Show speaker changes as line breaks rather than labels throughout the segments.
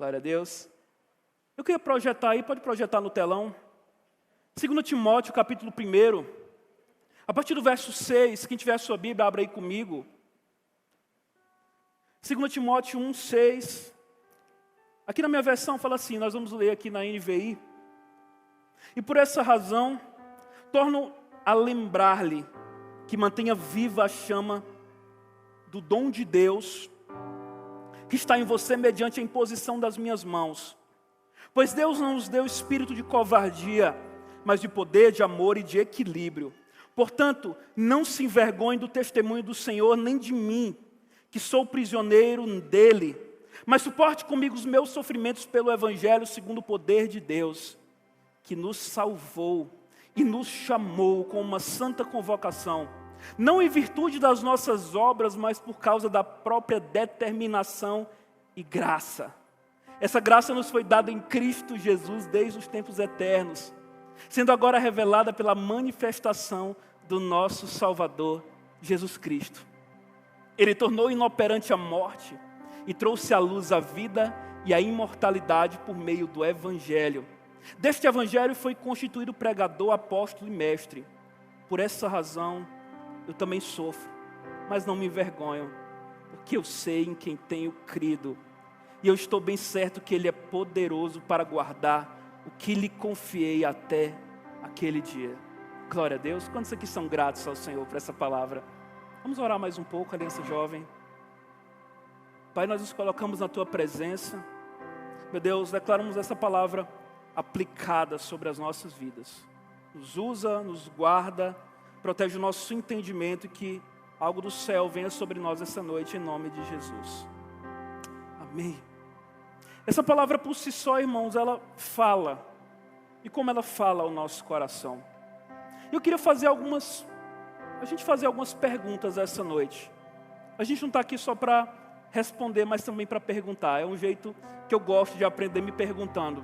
Glória a Deus. Eu queria projetar aí, pode projetar no telão. 2 Timóteo, capítulo 1. A partir do verso 6, quem tiver a sua Bíblia, abra aí comigo. 2 Timóteo 1, 6. Aqui na minha versão fala assim, nós vamos ler aqui na NVI. E por essa razão, torno a lembrar-lhe que mantenha viva a chama do dom de Deus que está em você mediante a imposição das minhas mãos. Pois Deus não nos deu espírito de covardia, mas de poder, de amor e de equilíbrio. Portanto, não se envergonhe do testemunho do Senhor, nem de mim, que sou prisioneiro dele. Mas suporte comigo os meus sofrimentos pelo Evangelho, segundo o poder de Deus, que nos salvou e nos chamou com uma santa convocação, não em virtude das nossas obras, mas por causa da própria determinação e graça. Essa graça nos foi dada em Cristo Jesus desde os tempos eternos, sendo agora revelada pela manifestação do nosso Salvador, Jesus Cristo. Ele tornou inoperante a morte e trouxe à luz a vida e a imortalidade por meio do Evangelho. Deste Evangelho foi constituído pregador, apóstolo e mestre. Por essa razão, eu também sofro, mas não me envergonho, porque eu sei em quem tenho crido. E eu estou bem certo que Ele é poderoso para guardar o que lhe confiei até aquele dia. Glória a Deus. Quantos aqui são gratos ao Senhor por essa palavra? Vamos orar mais um pouco, aliança jovem. Pai, nós nos colocamos na Tua presença. Meu Deus, declaramos essa palavra aplicada sobre as nossas vidas. Nos usa, nos guarda, protege o nosso entendimento e que algo do céu venha sobre nós essa noite, em nome de Jesus. Amém. Essa palavra por si só, irmãos, ela fala. E como ela fala ao nosso coração. Eu queria fazer algumas perguntas essa noite. A gente não está aqui só para responder, mas também para perguntar. É um jeito que eu gosto de aprender me perguntando.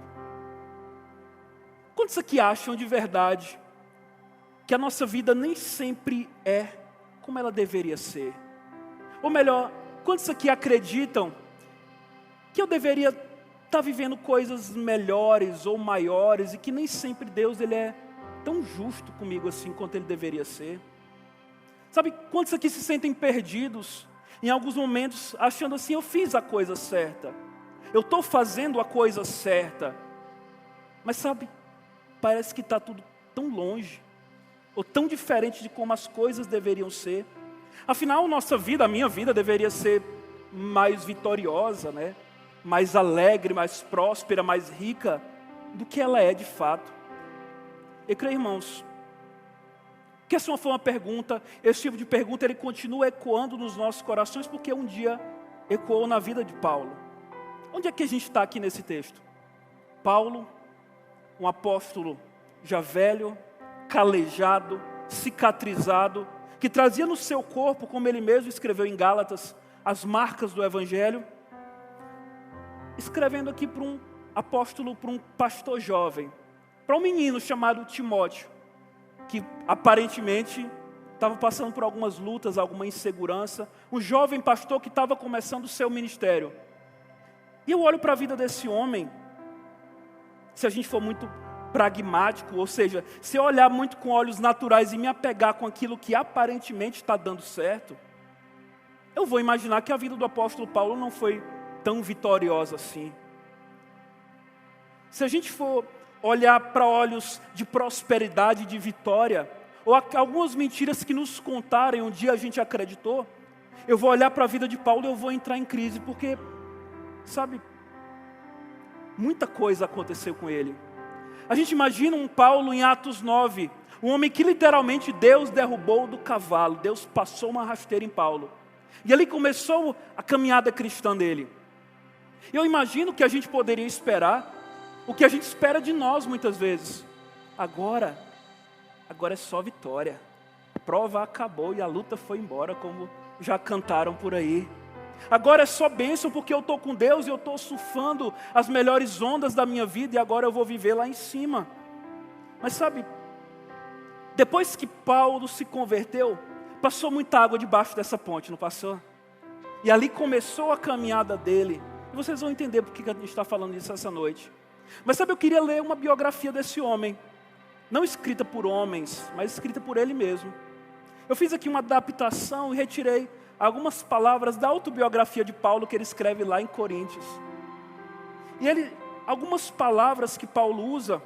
Quantos aqui acham de verdade que a nossa vida nem sempre é como ela deveria ser? Ou melhor, quantos aqui acreditam que eu deveria estar vivendo coisas melhores ou maiores e que nem sempre Deus ele é tão justo comigo assim quanto Ele deveria ser? Sabe, quantos aqui se sentem perdidos em alguns momentos achando assim, eu fiz a coisa certa, eu estou fazendo a coisa certa, mas sabe, parece que está tudo tão longe, ou tão diferente de como as coisas deveriam ser. Afinal, nossa vida, a minha vida deveria ser mais vitoriosa, né? Mais alegre, mais próspera, mais rica do que ela é de fato. Eu creio, irmãos, que essa foi uma pergunta, esse tipo de pergunta ele continua ecoando nos nossos corações, porque um dia ecoou na vida de Paulo. Onde é que a gente está aqui nesse texto? Paulo, um apóstolo já velho, calejado, cicatrizado, que trazia no seu corpo, como ele mesmo escreveu em Gálatas, as marcas do Evangelho, escrevendo aqui para um apóstolo, para um pastor jovem, para um menino chamado Timóteo, que aparentemente estava passando por algumas lutas, alguma insegurança, um jovem pastor que estava começando o seu ministério. E eu olho para a vida desse homem, se a gente for muito pragmático, ou seja, se eu olhar muito com olhos naturais e me apegar com aquilo que aparentemente está dando certo, eu vou imaginar que a vida do apóstolo Paulo não foi tão vitoriosa assim. Se a gente for olhar para olhos de prosperidade, de vitória, ou algumas mentiras que nos contaram, um dia a gente acreditou, eu vou olhar para a vida de Paulo e eu vou entrar em crise, porque, sabe, muita coisa aconteceu com ele. A gente imagina um Paulo em Atos 9, um homem que literalmente Deus derrubou do cavalo, Deus passou uma rasteira em Paulo, e ali começou a caminhada cristã dele. Eu imagino que a gente poderia esperar, o que a gente espera de nós muitas vezes. Agora é só vitória. A prova acabou e a luta foi embora, como já cantaram por aí. Agora é só bênção porque eu estou com Deus e eu estou surfando as melhores ondas da minha vida e agora eu vou viver lá em cima. Mas sabe, depois que Paulo se converteu, passou muita água debaixo dessa ponte, não passou? E ali começou a caminhada dele E vocês vão entender por que a gente está falando isso essa noite. Mas sabe, eu queria ler uma biografia desse homem. Não escrita por homens, mas escrita por ele mesmo. Eu fiz aqui uma adaptação e retirei algumas palavras da autobiografia de Paulo que ele escreve lá em Coríntios. E algumas palavras que Paulo usa,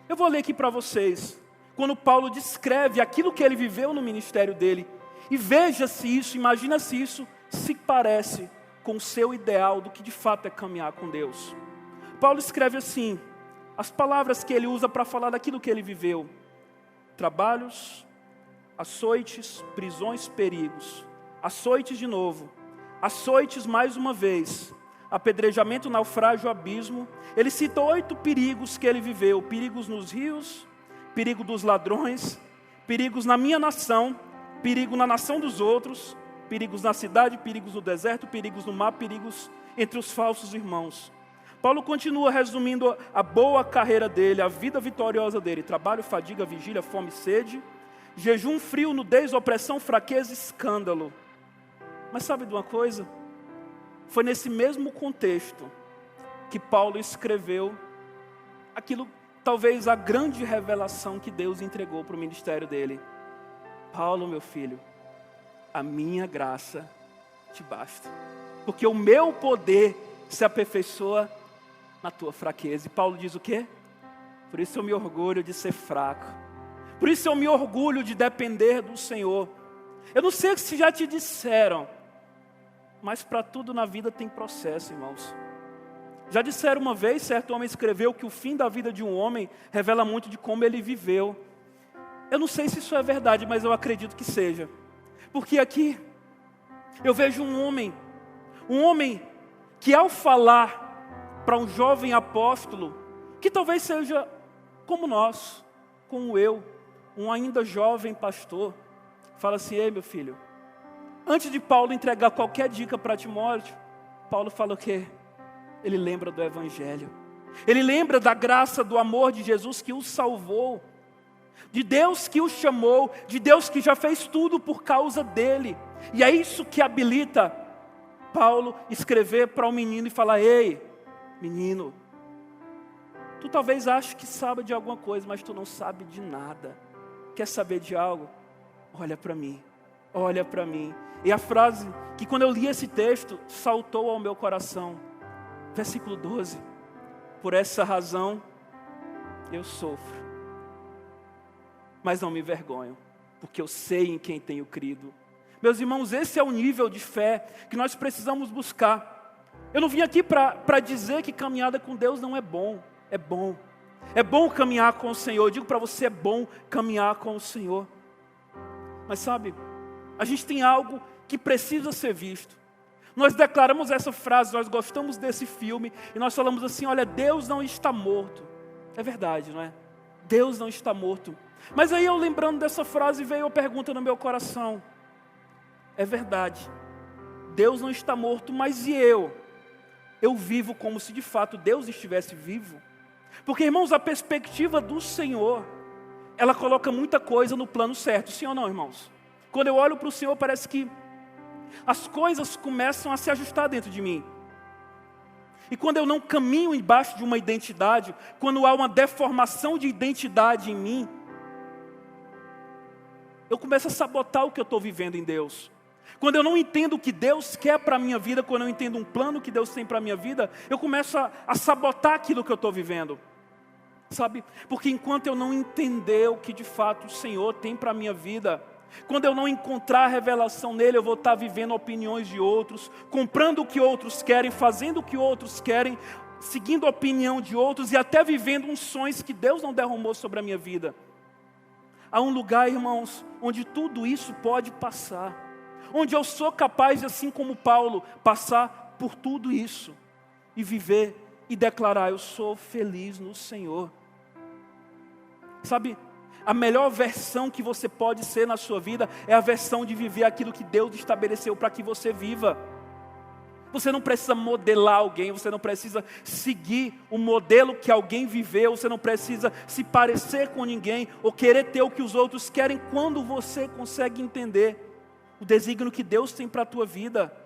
eu vou ler aqui para vocês. Quando Paulo descreve aquilo que ele viveu no ministério dele. E veja se isso, imagina se isso se parece com o seu ideal do que de fato é caminhar com Deus. Paulo escreve assim, as palavras que ele usa para falar daquilo que ele viveu: trabalhos, açoites, prisões, perigos, açoites de novo, açoites mais uma vez, apedrejamento, naufrágio, abismo. Ele cita 8 perigos que ele viveu: perigos nos rios, perigo dos ladrões, perigos na minha nação, perigo na nação dos outros, perigos na cidade, perigos no deserto, perigos no mar, perigos entre os falsos irmãos. Paulo continua resumindo a boa carreira dele, a vida vitoriosa dele: trabalho, fadiga, vigília, fome, sede, jejum, frio, nudez, opressão, fraqueza, escândalo. Mas sabe de uma coisa? Foi nesse mesmo contexto que Paulo escreveu aquilo, talvez a grande revelação que Deus entregou para o ministério dele: Paulo, meu filho, a minha graça te basta, porque o meu poder se aperfeiçoa na tua fraqueza. E Paulo diz o quê? Por isso eu me orgulho de ser fraco, por isso eu me orgulho de depender do Senhor. Eu não sei se já te disseram, mas para tudo na vida tem processo, irmãos. Já disseram uma vez, certo homem escreveu que o fim da vida de um homem revela muito de como ele viveu. Eu não sei se isso é verdade, mas eu acredito que seja. Porque aqui eu vejo um homem que ao falar para um jovem apóstolo, que talvez seja como nós, como eu, um ainda jovem pastor, fala assim: ei, meu filho, antes de Paulo entregar qualquer dica para Timóteo, Paulo fala o quê? Ele lembra do Evangelho. Ele lembra da graça, do amor de Jesus que o salvou, de Deus que o chamou, de Deus que já fez tudo por causa dele. E é isso que habilita Paulo escrever para o menino e falar: ei, menino, tu talvez ache que sabe de alguma coisa, mas tu não sabe de nada. Quer saber de algo? Olha para mim, olha para mim. E a frase que quando eu li esse texto, saltou ao meu coração. Versículo 12. Por essa razão, eu sofro, mas não me envergonho, porque eu sei em quem tenho crido. Meus irmãos, esse é o nível de fé que nós precisamos buscar. Eu não vim aqui para dizer que caminhada com Deus não é bom. É bom. É bom caminhar com o Senhor. Eu digo para você, é bom caminhar com o Senhor. Mas sabe, a gente tem algo que precisa ser visto. Nós declaramos essa frase, nós gostamos desse filme, e nós falamos assim: olha, Deus não está morto. É verdade, não é? Deus não está morto. Mas aí eu lembrando dessa frase, veio a pergunta no meu coração: é verdade, Deus não está morto, mas e eu? Eu vivo como se de fato Deus estivesse vivo? Porque, irmãos, a perspectiva do Senhor, ela coloca muita coisa no plano certo, sim ou não, irmãos? Quando eu olho para o Senhor, parece que as coisas começam a se ajustar dentro de mim. E quando eu não caminho embaixo de uma identidade, quando há uma deformação de identidade em mim, eu começo a sabotar o que eu estou vivendo em Deus. Quando eu não entendo o que Deus quer para a minha vida, quando eu entendo um plano que Deus tem para a minha vida, eu começo a sabotar aquilo que eu estou vivendo. Sabe? Porque enquanto eu não entender o que de fato o Senhor tem para a minha vida, quando eu não encontrar a revelação nele, eu vou estar vivendo opiniões de outros, comprando o que outros querem, fazendo o que outros querem, seguindo a opinião de outros e até vivendo uns sonhos que Deus não derramou sobre a minha vida. Há um lugar, irmãos, onde tudo isso pode passar, onde eu sou capaz, assim como Paulo, passar por tudo isso e viver e declarar: eu sou feliz no Senhor. Sabe, a melhor versão que você pode ser na sua vida é a versão de viver aquilo que Deus estabeleceu para que você viva. Você não precisa modelar alguém, você não precisa seguir o modelo que alguém viveu, você não precisa se parecer com ninguém ou querer ter o que os outros querem, quando você consegue entender o desígnio que Deus tem para a tua vida.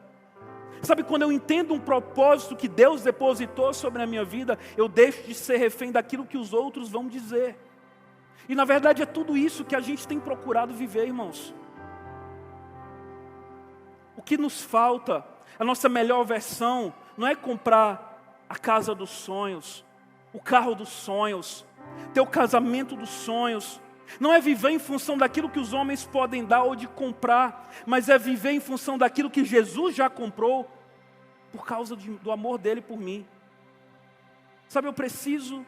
Sabe, quando eu entendo um propósito que Deus depositou sobre a minha vida, eu deixo de ser refém daquilo que os outros vão dizer. E na verdade é tudo isso que a gente tem procurado viver, irmãos. O que nos falta, a nossa melhor versão, não é comprar a casa dos sonhos, o carro dos sonhos, ter o casamento dos sonhos. Não é viver em função daquilo que os homens podem dar ou de comprar, mas é viver em função daquilo que Jesus já comprou, por causa do amor dele por mim. Sabe, eu preciso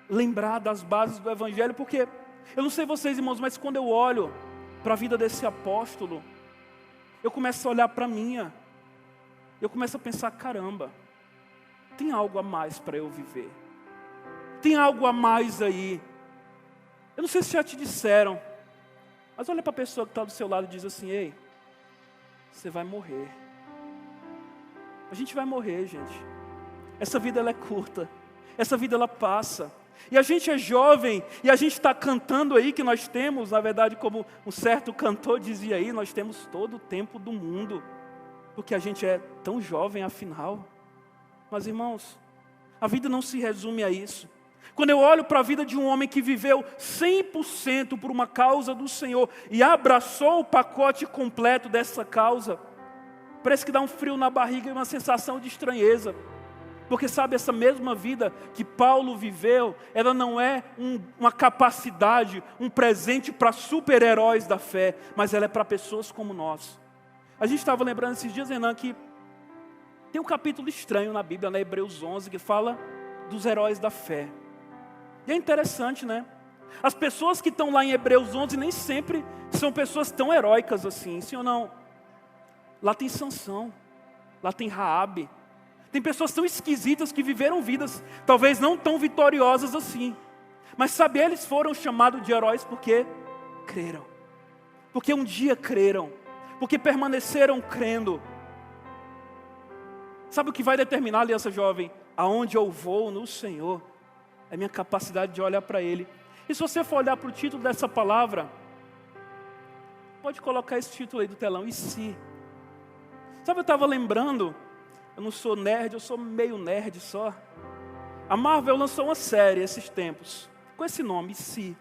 lembrar das bases do Evangelho, porque eu não sei vocês, irmãos, mas quando eu olho para a vida desse apóstolo, eu começo a olhar para a minha, eu começo a pensar, caramba, tem algo a mais para eu viver, tem algo a mais aí. Eu não sei se já te disseram, mas olha para a pessoa que está do seu lado e diz assim: ei, você vai morrer. A gente vai morrer, gente. Essa vida ela é curta, essa vida ela passa. E a gente é jovem, e a gente está cantando aí que nós temos, na verdade, como um certo cantor dizia aí, nós temos todo o tempo do mundo, porque a gente é tão jovem afinal. Mas irmãos, a vida não se resume a isso. Quando eu olho para a vida de um homem que viveu 100% por uma causa do Senhor e abraçou o pacote completo dessa causa, parece que dá um frio na barriga e uma sensação de estranheza. Porque sabe, essa mesma vida que Paulo viveu, ela não é uma capacidade, um presente para super-heróis da fé, mas ela é para pessoas como nós. A gente estava lembrando esses dias, Renan, que tem um capítulo estranho na Bíblia, na Hebreus 11, que fala dos heróis da fé. E é interessante, né? As pessoas que estão lá em Hebreus 11 nem sempre são pessoas tão heróicas assim, sim ou não? Lá tem Sansão, lá tem Raabe. Tem pessoas tão esquisitas que viveram vidas talvez não tão vitoriosas assim. Mas sabe, eles foram chamados de heróis porque creram. Porque um dia creram. Porque permaneceram crendo. Sabe o que vai determinar, aliança jovem? Aonde eu vou no Senhor é minha capacidade de olhar para Ele. E se você for olhar para o título dessa palavra, pode colocar esse título aí do telão: e se? Sabe, eu estava lembrando, eu não sou nerd, eu sou meio nerd só. A Marvel lançou uma série esses tempos, com esse nome, E se?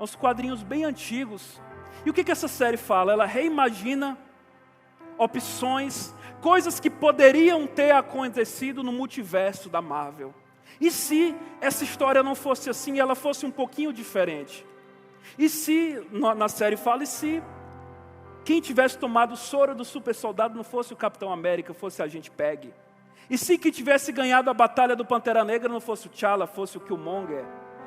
Uns quadrinhos bem antigos. E o que essa série fala? Ela reimagina opções, coisas que poderiam ter acontecido no multiverso da Marvel. E se essa história não fosse assim, ela fosse um pouquinho diferente? E se, na série fala, e se quem tivesse tomado o soro do super soldado não fosse o Capitão América, fosse a Agente Peggy? E se quem tivesse ganhado a batalha do Pantera Negra não fosse o T'Challa, fosse o Killmonger?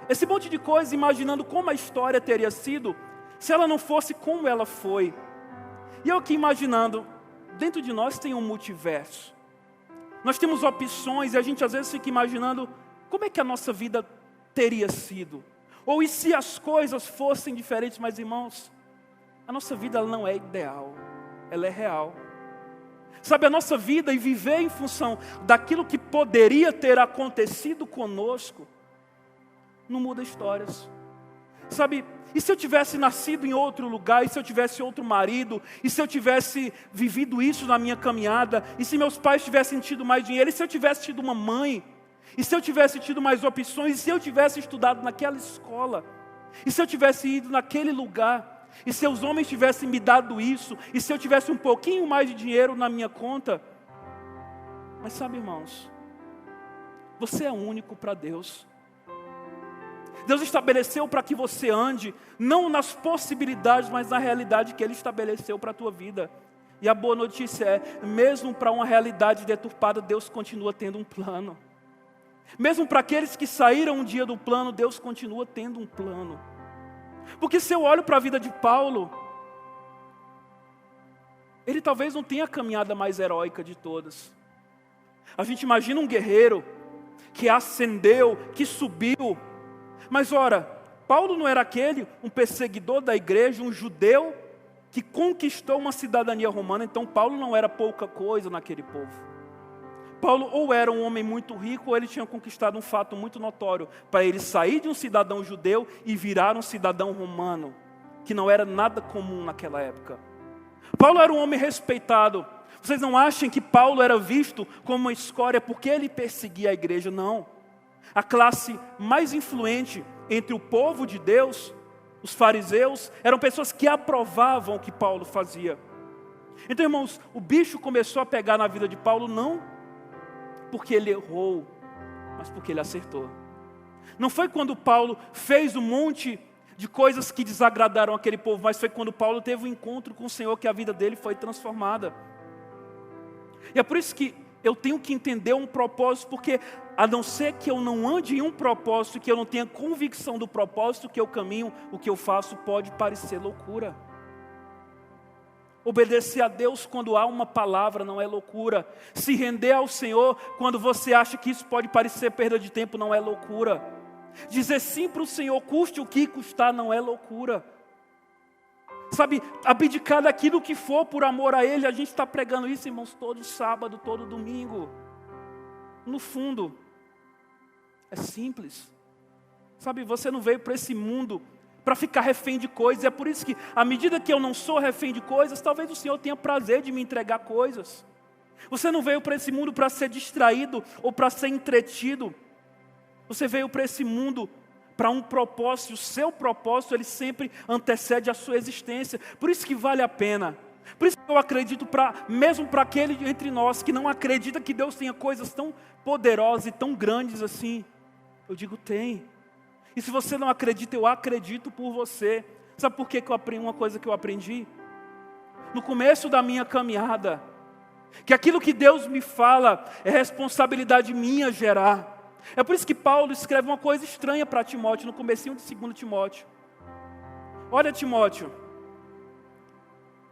Esse monte de coisa, imaginando como a história teria sido se ela não fosse como ela foi. E eu aqui imaginando, dentro de nós tem um multiverso. Nós temos opções e a gente às vezes fica imaginando como é que a nossa vida teria sido. Ou e se as coisas fossem diferentes, mas irmãos, a nossa vida ela não é ideal, ela é real. Sabe, a nossa vida e viver em função daquilo que poderia ter acontecido conosco, não muda histórias. Sabe, e se eu tivesse nascido em outro lugar, e se eu tivesse outro marido, e se eu tivesse vivido isso na minha caminhada, e se meus pais tivessem tido mais dinheiro, e se eu tivesse tido uma mãe, e se eu tivesse tido mais opções, e se eu tivesse estudado naquela escola, e se eu tivesse ido naquele lugar, e se os homens tivessem me dado isso, e se eu tivesse um pouquinho mais de dinheiro na minha conta. Mas sabe, irmãos, você é único para Deus. Deus estabeleceu para que você ande, não nas possibilidades, mas na realidade que Ele estabeleceu para a tua vida. E a boa notícia é, mesmo para uma realidade deturpada, Deus continua tendo um plano. Mesmo para aqueles que saíram um dia do plano, Deus continua tendo um plano. Porque se eu olho para a vida de Paulo, ele talvez não tenha a caminhada mais heróica de todas. A gente imagina um guerreiro que ascendeu, que subiu. Mas ora, Paulo não era aquele, um perseguidor da igreja, um judeu que conquistou uma cidadania romana. Então Paulo não era pouca coisa naquele povo. Paulo ou era um homem muito rico, ou ele tinha conquistado um fato muito notório, para ele sair de um cidadão judeu e virar um cidadão romano, que não era nada comum naquela época. Paulo era um homem respeitado. Vocês não achem que Paulo era visto como uma escória porque ele perseguia a igreja, não. A classe mais influente entre o povo de Deus, os fariseus, eram pessoas que aprovavam o que Paulo fazia. Então, irmãos, o bicho começou a pegar na vida de Paulo não porque ele errou, mas porque ele acertou. Não foi quando Paulo fez um monte de coisas que desagradaram aquele povo, mas foi quando Paulo teve um encontro com o Senhor que a vida dele foi transformada. E é por isso que eu tenho que entender um propósito, porque a não ser que eu não ande em um propósito, que eu não tenha convicção do propósito que eu caminho, o que eu faço pode parecer loucura. Obedecer a Deus quando há uma palavra não é loucura. Se render ao Senhor quando você acha que isso pode parecer perda de tempo não é loucura. Dizer sim para o Senhor, custe o que custar, não é loucura. Sabe, abdicar daquilo que for por amor a Ele. A gente está pregando isso, irmãos, todo sábado, todo domingo. No fundo, é simples. Sabe, você não veio para esse mundo para ficar refém de coisas. É por isso que, à medida que eu não sou refém de coisas, talvez o Senhor tenha prazer de me entregar coisas. Você não veio para esse mundo para ser distraído ou para ser entretido. Você veio para esse mundo para um propósito. O seu propósito, ele sempre antecede a sua existência. Por isso que vale a pena. Por isso que eu acredito, mesmo para aquele entre nós que não acredita que Deus tenha coisas tão poderosas e tão grandes assim. Eu digo, tem. E se você não acredita, eu acredito por você. Sabe por que eu aprendi uma coisa que eu aprendi? No começo da minha caminhada, que aquilo que Deus me fala é responsabilidade minha gerar. É por isso que Paulo escreve uma coisa estranha para Timóteo, no comecinho de 2 Timóteo. Olha, Timóteo,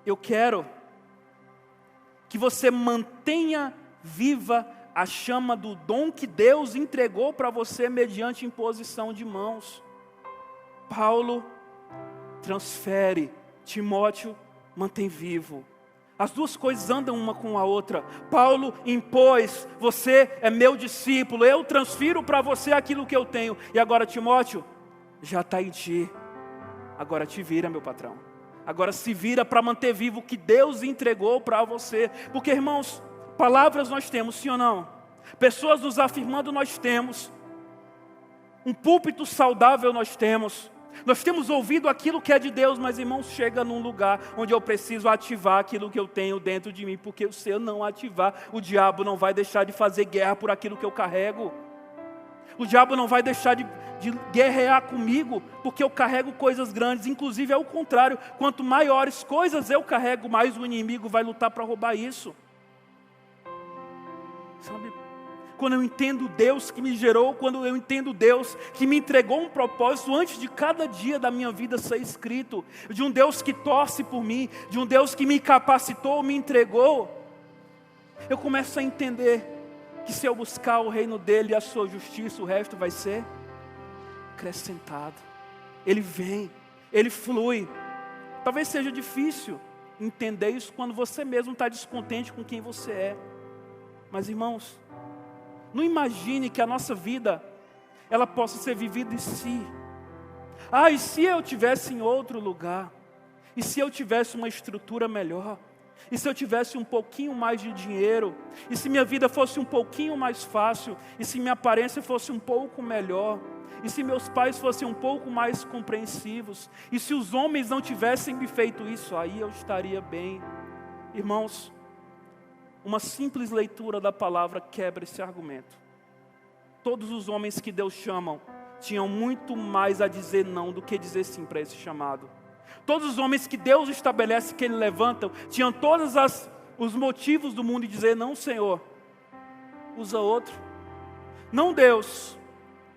eu quero que você mantenha viva a chama do dom que Deus entregou para você mediante imposição de mãos. Paulo transfere, Timóteo mantém vivo. As duas coisas andam uma com a outra. Paulo impôs, você é meu discípulo, eu transfiro para você aquilo que eu tenho. E agora, Timóteo, já está em ti. Agora te vira, meu patrão. Agora se vira para manter vivo o que Deus entregou para você. Porque, irmãos, palavras nós temos, sim ou não? Pessoas nos afirmando nós temos. Um púlpito saudável nós temos. Nós temos ouvido aquilo que é de Deus, mas, irmãos, chega num lugar onde eu preciso ativar aquilo que eu tenho dentro de mim, porque se eu não ativar, o diabo não vai deixar de fazer guerra por aquilo que eu carrego. O diabo não vai deixar de guerrear comigo, porque eu carrego coisas grandes. Inclusive é o contrário, quanto maiores coisas eu carrego, mais o inimigo vai lutar para roubar isso. Sabe? Quando eu entendo Deus que me gerou, quando eu entendo Deus que me entregou um propósito antes de cada dia da minha vida ser escrito, de um Deus que torce por mim, de um Deus que me capacitou, me entregou, eu começo a entender que se eu buscar o reino dele e a sua justiça, o resto vai ser acrescentado. Ele vem, ele flui. Talvez seja difícil entender isso quando você mesmo está descontente com quem você é. Mas, irmãos, não imagine que a nossa vida, ela possa ser vivida em si. E se eu tivesse em outro lugar? E se eu tivesse uma estrutura melhor? E se eu tivesse um pouquinho mais de dinheiro? E se minha vida fosse um pouquinho mais fácil? E se minha aparência fosse um pouco melhor? E se meus pais fossem um pouco mais compreensivos? E se os homens não tivessem me feito isso? Aí eu estaria bem. Irmãos, uma simples leitura da palavra quebra esse argumento. Todos os homens que Deus chama tinham muito mais a dizer não do que dizer sim para esse chamado. Todos os homens que Deus estabelece, que Ele levanta, tinham todos os motivos do mundo de dizer não, Senhor, usa outro. Não, Deus,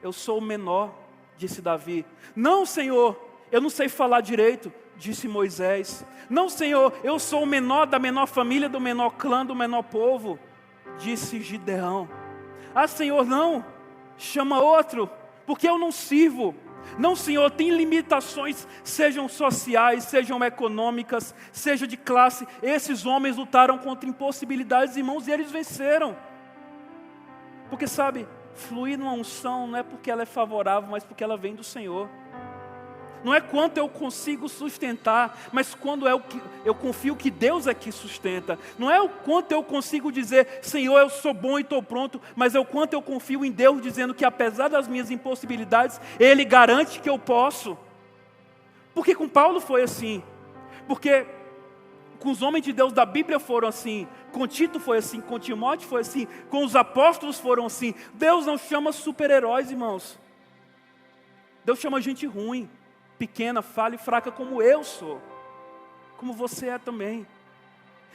eu sou o menor, disse Davi. Não, Senhor, eu não sei falar direito, disse Moisés. Não, Senhor, eu sou o menor da menor família, do menor clã, do menor povo, disse Gideão. Senhor, não, chama outro, porque eu não sirvo. Não, Senhor, tem limitações, sejam sociais, sejam econômicas, seja de classe. Esses homens lutaram contra impossibilidades, irmãos, e eles venceram. Porque sabe, fluir numa unção não é porque ela é favorável, mas porque ela vem do Senhor. Não é quanto eu consigo sustentar, mas quando eu confio que Deus é que sustenta. Não é o quanto eu consigo dizer, Senhor, eu sou bom e estou pronto, mas é o quanto eu confio em Deus, dizendo que apesar das minhas impossibilidades, Ele garante que eu posso. Porque com Paulo foi assim, porque com os homens de Deus da Bíblia foram assim, com Tito foi assim, com Timóteo foi assim, com os apóstolos foram assim. Deus não chama super-heróis, irmãos. Deus chama gente ruim, pequena, falha e fraca como eu sou, como você é também.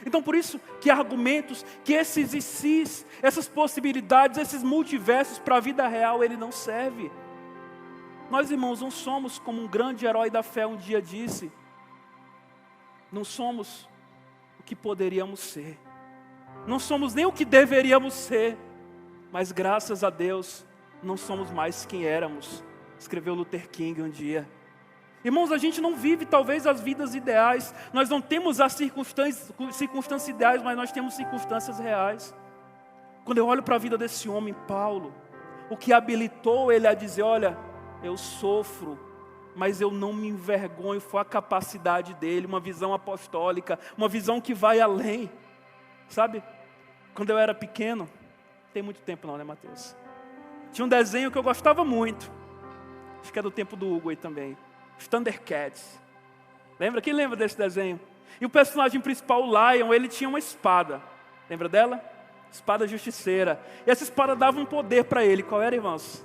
Então por isso que argumentos, que esses e sis, essas possibilidades, esses multiversos para a vida real, ele não serve. Nós, irmãos, não somos como um grande herói da fé um dia disse, não somos o que poderíamos ser, não somos nem o que deveríamos ser, mas graças a Deus, não somos mais quem éramos, escreveu Luther King um dia. Irmãos, a gente não vive talvez as vidas ideais, nós não temos as circunstâncias ideais, mas nós temos circunstâncias reais. Quando eu olho para a vida desse homem, Paulo, o que habilitou ele a dizer, olha, eu sofro, mas eu não me envergonho, foi a capacidade dele, uma visão apostólica, uma visão que vai além. Sabe, quando eu era pequeno, não tem muito tempo não, né, Mateus? Tinha um desenho que eu gostava muito, acho que é do tempo do Hugo aí também, os Thundercats. Lembra? Quem lembra desse desenho? E o personagem principal, o Lion, ele tinha uma espada. Lembra dela? Espada justiceira. E essa espada dava um poder para ele. Qual era, irmãos?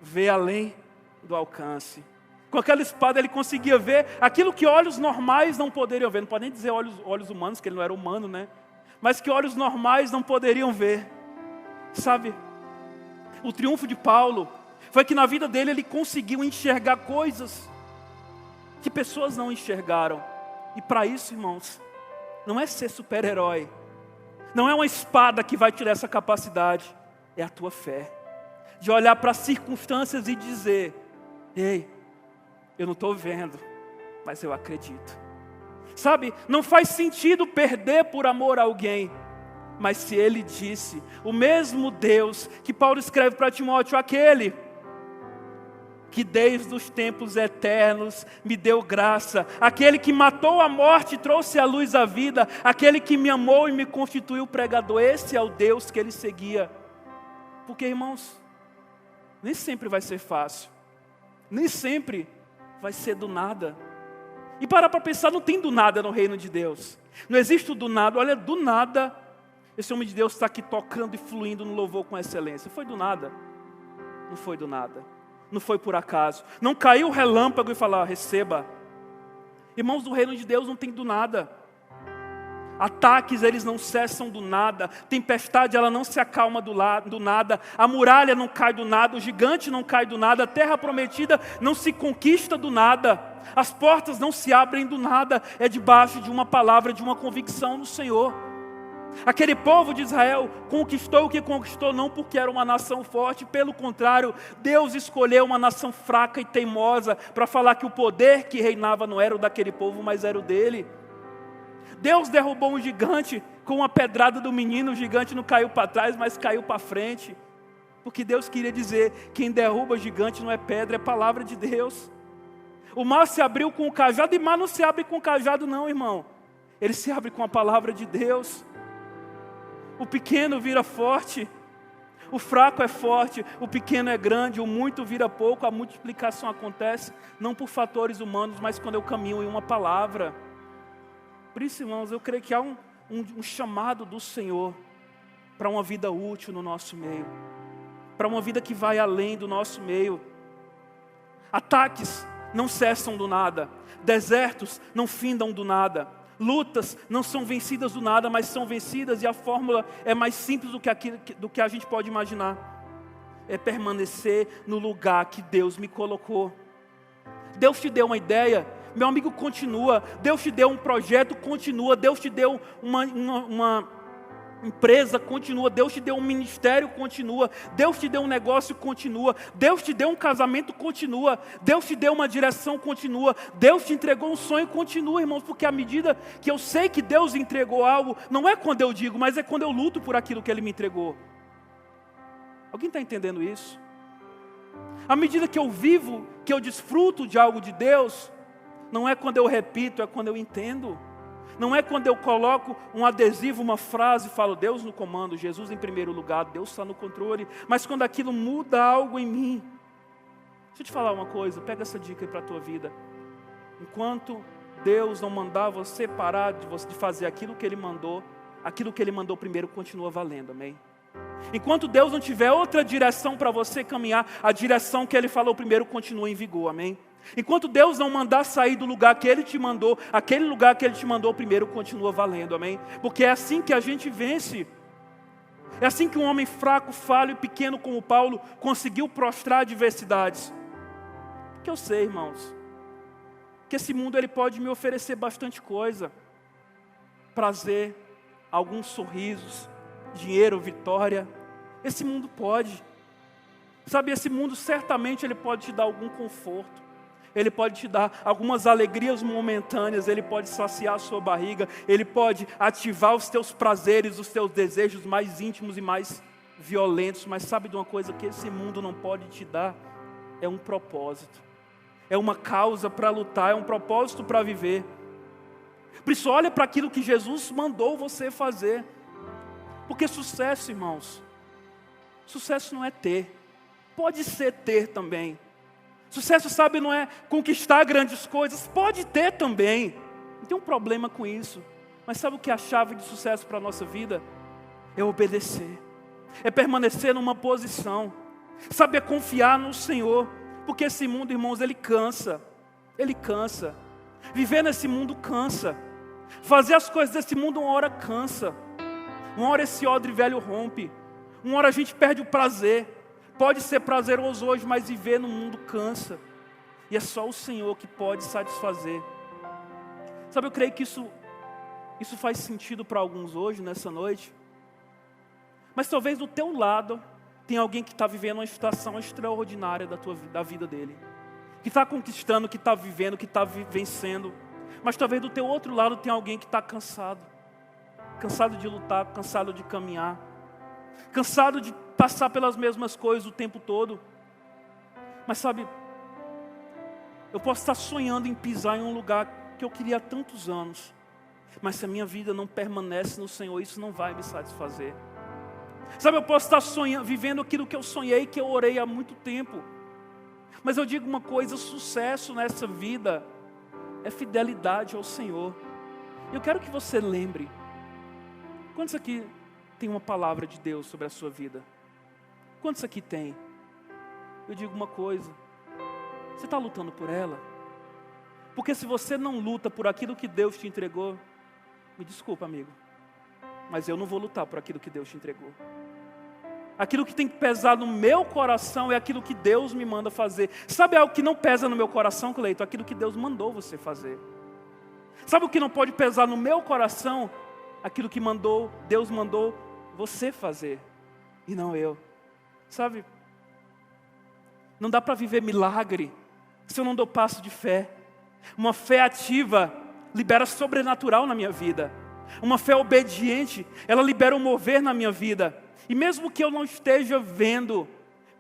Ver além do alcance. Com aquela espada ele conseguia ver aquilo que olhos normais não poderiam ver. Não pode nem dizer olhos humanos, que ele não era humano, né? Mas que olhos normais não poderiam ver. Sabe? O triunfo de Paulo foi que na vida dele ele conseguiu enxergar coisas que pessoas não enxergaram. E para isso, irmãos, não é ser super-herói, não é uma espada que vai tirar essa capacidade, é a tua fé, de olhar para as circunstâncias e dizer, ei, eu não estou vendo, mas eu acredito. Sabe, não faz sentido perder por amor a alguém, mas se ele disse, o mesmo Deus que Paulo escreve para Timóteo, aquele que desde os tempos eternos me deu graça, aquele que matou a morte e trouxe à luz a vida, aquele que me amou e me constituiu pregador, esse é o Deus que ele seguia. Porque, irmãos, nem sempre vai ser fácil, nem sempre vai ser do nada. E para pensar, não tem do nada no reino de Deus, não existe o do nada. Olha, do nada, esse homem de Deus está aqui tocando e fluindo no louvor com excelência. Foi do nada? Não foi do nada. Não foi por acaso. Não caiu o relâmpago e falou, receba. Irmãos, do reino de Deus não tem do nada. Ataques, eles não cessam do nada. Tempestade, ela não se acalma do nada. A muralha não cai do nada. O gigante não cai do nada. A terra prometida não se conquista do nada. As portas não se abrem do nada. É debaixo de uma palavra, de uma convicção no Senhor. Aquele povo de Israel conquistou o que conquistou não porque era uma nação forte, pelo contrário, Deus escolheu uma nação fraca e teimosa para falar que o poder que reinava não era o daquele povo, mas era o dele. Deus derrubou um gigante com uma pedrada do menino, o gigante não caiu para trás, mas caiu para frente, porque Deus queria dizer, quem derruba gigante não é pedra, é palavra de Deus. O mar se abriu com o cajado, e mar não se abre com o cajado não, irmão, ele se abre com a palavra de Deus. O pequeno vira forte, o fraco é forte, o pequeno é grande, o muito vira pouco, a multiplicação acontece, não por fatores humanos, mas quando eu caminho em uma palavra. Por isso, irmãos, eu creio que há um chamado do Senhor para uma vida útil no nosso meio, para uma vida que vai além do nosso meio. Ataques não cessam do nada, desertos não findam do nada. Lutas não são vencidas do nada, mas são vencidas, e a fórmula é mais simples do que a gente pode imaginar. É permanecer no lugar que Deus me colocou. Deus te deu uma ideia, meu amigo, continua. Deus te deu um projeto, continua. Deus te deu uma empresa, continua. Deus te deu um ministério, continua. Deus te deu um negócio, continua. Deus te deu um casamento, continua. Deus te deu uma direção, continua. Deus te entregou um sonho, continua, irmãos. Porque à medida que eu sei que Deus entregou algo, não é quando eu digo, mas é quando eu luto por aquilo que Ele me entregou. Alguém está entendendo isso? À medida que eu vivo, que eu desfruto de algo de Deus, não é quando eu repito, é quando eu entendo. Não é quando eu coloco um adesivo, uma frase e falo, Deus no comando, Jesus em primeiro lugar, Deus está no controle. Mas quando aquilo muda algo em mim. Deixa eu te falar uma coisa, pega essa dica aí para a tua vida. Enquanto Deus não mandar você parar de fazer aquilo que Ele mandou primeiro continua valendo, amém? Enquanto Deus não tiver outra direção para você caminhar, a direção que Ele falou primeiro continua em vigor, amém? Enquanto Deus não mandar sair do lugar que Ele te mandou, aquele lugar que Ele te mandou primeiro continua valendo, amém? Porque é assim que a gente vence. É assim que um homem fraco, falho e pequeno como Paulo conseguiu prostrar adversidades. Porque eu sei, irmãos, que esse mundo ele pode me oferecer bastante coisa. Prazer, alguns sorrisos, dinheiro, vitória. Esse mundo pode. Sabe, esse mundo certamente ele pode te dar algum conforto. Ele pode te dar algumas alegrias momentâneas, Ele pode saciar a sua barriga, Ele pode ativar os teus prazeres, os teus desejos mais íntimos e mais violentos. Mas sabe de uma coisa que esse mundo não pode te dar? É um propósito, é uma causa para lutar, é um propósito para viver. Por isso olha para aquilo que Jesus mandou você fazer. Porque sucesso, irmãos, sucesso não é ter, pode ser ter também. Sucesso, sabe, não é conquistar grandes coisas, pode ter também, não tem um problema com isso. Mas sabe o que é a chave de sucesso para a nossa vida? É obedecer, é permanecer numa posição, sabe, é confiar no Senhor. Porque esse mundo, irmãos, ele cansa, viver nesse mundo cansa, fazer as coisas desse mundo uma hora cansa, uma hora esse odre velho rompe, uma hora a gente perde o prazer. Pode ser prazeroso hoje, mas viver no mundo cansa. E é só o Senhor que pode satisfazer. Sabe, eu creio que isso faz sentido para alguns hoje, nessa noite. Mas talvez do teu lado, tem alguém que está vivendo uma estação extraordinária da vida dele. Que está conquistando, que está vivendo, que está vencendo. Mas talvez do teu outro lado tem alguém que está cansado. Cansado de lutar, cansado de caminhar. Cansado de passar pelas mesmas coisas o tempo todo. Mas sabe, eu posso estar sonhando em pisar em um lugar que eu queria há tantos anos. Mas se a minha vida não permanece no Senhor, isso não vai me satisfazer. Sabe, eu posso estar sonhando, vivendo aquilo que eu sonhei, que eu orei há muito tempo. Mas eu digo uma coisa, sucesso nessa vida é fidelidade ao Senhor. Eu quero que você lembre. Quantos aqui tem uma palavra de Deus sobre a sua vida? Quantos aqui tem? Eu digo uma coisa, você está lutando por ela? Porque se você não luta por aquilo que Deus te entregou, me desculpa, amigo, mas eu não vou lutar por aquilo que Deus te entregou. Aquilo que tem que pesar no meu coração é aquilo que Deus me manda fazer. Sabe algo que não pesa no meu coração, Cleito? Aquilo que Deus mandou você fazer. Sabe o que não pode pesar no meu coração? Aquilo que Deus mandou você fazer, e não eu. Sabe, não dá para viver milagre se eu não dou passo de fé. Uma fé ativa libera sobrenatural na minha vida. Uma fé obediente, ela libera um mover na minha vida. E mesmo que eu não esteja vendo,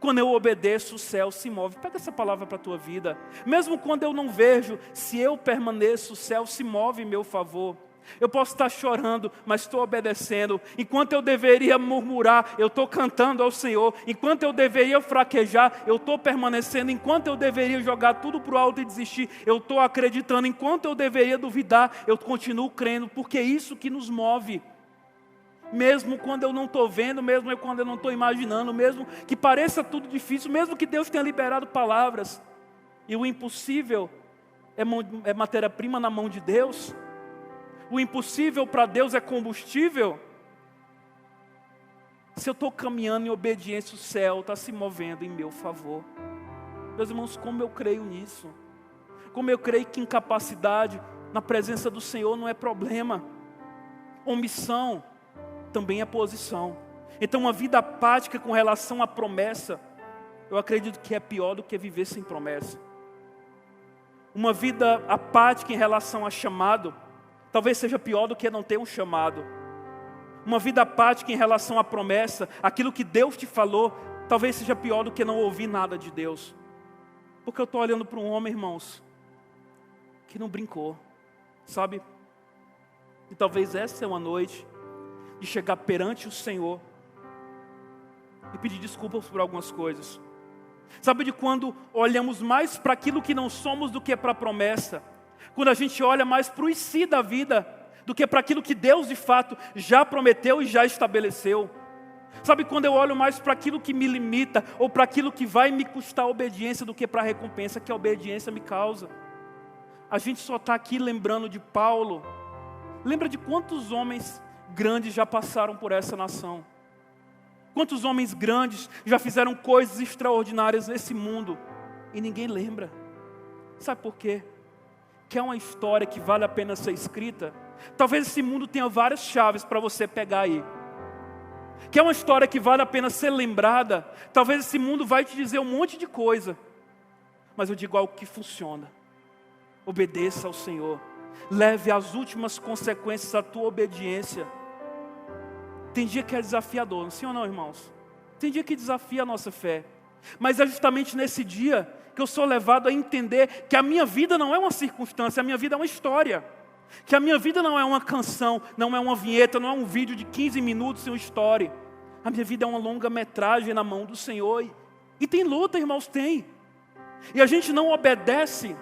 quando eu obedeço, o céu se move. Pega essa palavra para a tua vida. Mesmo quando eu não vejo, se eu permaneço, o céu se move em meu favor. Eu posso estar chorando, mas estou obedecendo. Enquanto eu deveria murmurar, eu estou cantando ao Senhor. Enquanto eu deveria fraquejar, eu estou permanecendo. Enquanto eu deveria jogar tudo para o alto e desistir, eu estou acreditando. Enquanto eu deveria duvidar, eu continuo crendo. Porque é isso que nos move. Mesmo quando eu não estou vendo, mesmo quando eu não estou imaginando, mesmo que pareça tudo difícil, mesmo que Deus tenha liberado palavras. E o impossível é matéria-prima na mão de Deus. O impossível para Deus é combustível. Se eu estou caminhando em obediência, o céu está se movendo em meu favor. Meus irmãos, como eu creio nisso? Como eu creio que incapacidade na presença do Senhor não é problema. Omissão também é posição. Então uma vida apática com relação à promessa, eu acredito que é pior do que viver sem promessa. Uma vida apática em relação a chamado, talvez seja pior do que não ter um chamado. Uma vida apática em relação à promessa, aquilo que Deus te falou, talvez seja pior do que não ouvir nada de Deus. Porque eu estou olhando para um homem, irmãos, que não brincou, sabe? E talvez essa é uma noite de chegar perante o Senhor e pedir desculpas por algumas coisas. Sabe de quando olhamos mais para aquilo que não somos do que para a promessa? Quando a gente olha mais para o e se da vida do que para aquilo que Deus de fato já prometeu e já estabeleceu. Sabe quando eu olho mais para aquilo que me limita ou para aquilo que vai me custar obediência do que para a recompensa que a obediência me causa? A gente só está aqui lembrando de Paulo. Lembra de quantos homens grandes já passaram por essa nação? Quantos homens grandes já fizeram coisas extraordinárias nesse mundo e ninguém lembra? Sabe por quê? Que é uma história que vale a pena ser escrita. Talvez esse mundo tenha várias chaves para você pegar aí. Que é uma história que vale a pena ser lembrada. Talvez esse mundo vai te dizer um monte de coisa, mas eu digo algo que funciona. Obedeça ao Senhor. Leve as últimas consequências à tua obediência. Tem dia que é desafiador, sim ou não, irmãos? Tem dia que desafia a nossa fé. Mas é justamente nesse dia que eu sou levado a entender que a minha vida não é uma circunstância, a minha vida é uma história. Que a minha vida não é uma canção, não é uma vinheta, não é um vídeo de 15 minutos e uma história. A minha vida é uma longa-metragem na mão do Senhor. E tem luta, irmãos, tem. E a gente não obedece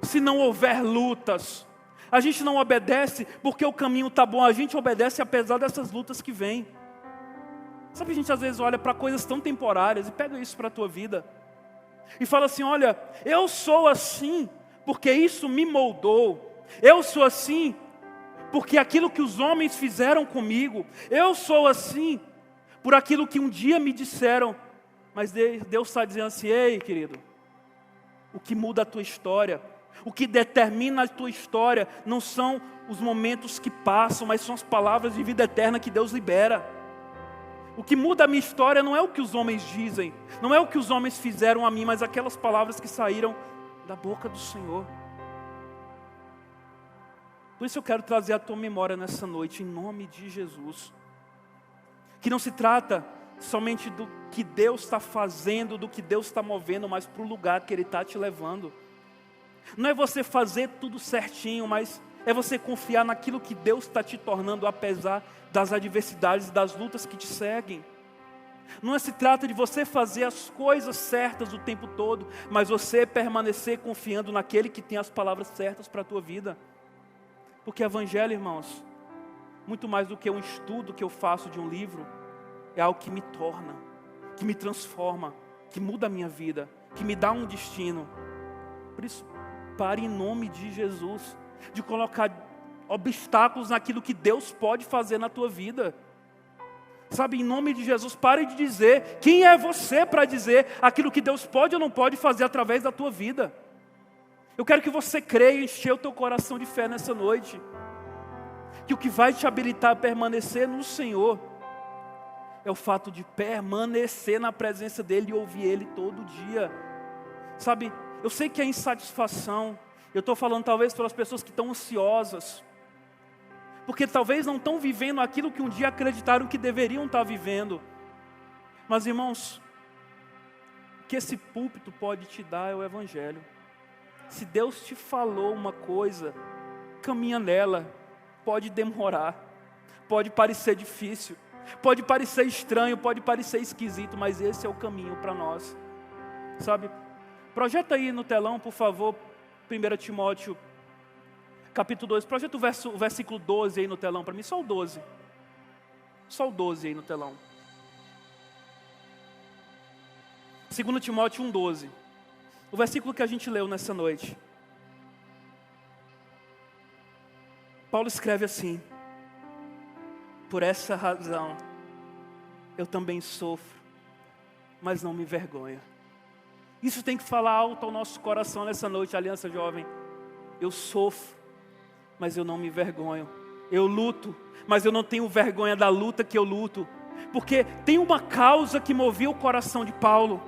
se não houver lutas. A gente não obedece porque o caminho está bom. A gente obedece apesar dessas lutas que vêm. Sabe, a gente às vezes olha para coisas tão temporárias e pega isso para a tua vida. E fala assim, olha, eu sou assim porque isso me moldou. Eu sou assim porque aquilo que os homens fizeram comigo. Eu sou assim por aquilo que um dia me disseram. Mas Deus está dizendo assim, ei querido, o que muda a tua história, o que determina a tua história não são os momentos que passam, mas são as palavras de vida eterna que Deus libera. O que muda a minha história não é o que os homens dizem, não é o que os homens fizeram a mim, mas aquelas palavras que saíram da boca do Senhor. Por isso eu quero trazer à tua memória nessa noite, em nome de Jesus, que não se trata somente do que Deus está fazendo, do que Deus está movendo, mas para o lugar que Ele está te levando. Não é você fazer tudo certinho, mas é você confiar naquilo que Deus está te tornando, apesar das adversidades e das lutas que te seguem. Não se trata de você fazer as coisas certas o tempo todo, mas você permanecer confiando naquele que tem as palavras certas para a tua vida. Porque evangelho, irmãos, muito mais do que um estudo que eu faço de um livro, é algo que me torna, que me transforma, que muda a minha vida, que me dá um destino. Por isso, pare em nome de Jesus, de colocar obstáculos naquilo que Deus pode fazer na tua vida. Sabe, em nome de Jesus, pare de dizer, quem é você para dizer aquilo que Deus pode ou não pode fazer através da tua vida? Eu quero que você creia e encher o teu coração de fé nessa noite, que o que vai te habilitar a permanecer no Senhor, é o fato de permanecer na presença dEle e ouvir Ele todo dia. Sabe, eu sei que é insatisfação, eu estou falando talvez pelas pessoas que estão ansiosas, porque talvez não estão vivendo aquilo que um dia acreditaram que deveriam estar vivendo. Mas irmãos, o que esse púlpito pode te dar é o Evangelho. Se Deus te falou uma coisa, caminha nela. Pode demorar, pode parecer difícil, pode parecer estranho, pode parecer esquisito, mas esse é o caminho para nós. Sabe, projeta aí no telão, por favor, 1 Timóteo capítulo 2, projeta o versículo 12 aí no telão para mim, só o 12. Só o 12 aí no telão. 2 Timóteo 1,12. O versículo que a gente leu nessa noite. Paulo escreve assim: por essa razão, eu também sofro, mas não me envergonho. Isso tem que falar alto ao nosso coração nessa noite, Aliança Jovem. Eu sofro, mas eu não me envergonho. Eu luto, mas eu não tenho vergonha da luta que eu luto. Porque tem uma causa que movia o coração de Paulo.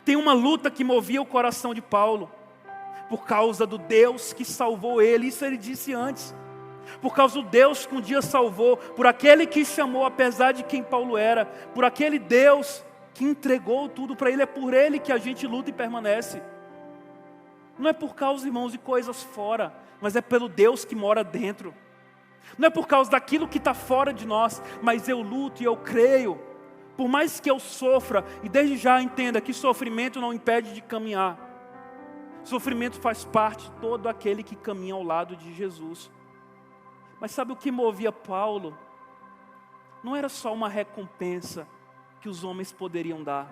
Tem uma luta que movia o coração de Paulo. Por causa do Deus que salvou ele. Isso ele disse antes. por causa do Deus que um dia salvou, por aquele que chamou apesar de quem Paulo era, por aquele Deus que entregou tudo para Ele. É por Ele que a gente luta e permanece. Não é por causa, irmãos, de coisas fora, mas é pelo Deus que mora dentro. Não é por causa daquilo que está fora de nós, mas eu luto e eu creio. Por mais que eu sofra, e desde já entenda que sofrimento não impede de caminhar. Sofrimento faz parte de todo aquele que caminha ao lado de Jesus. Mas sabe o que movia Paulo? Não era só uma recompensa que os homens poderiam dar.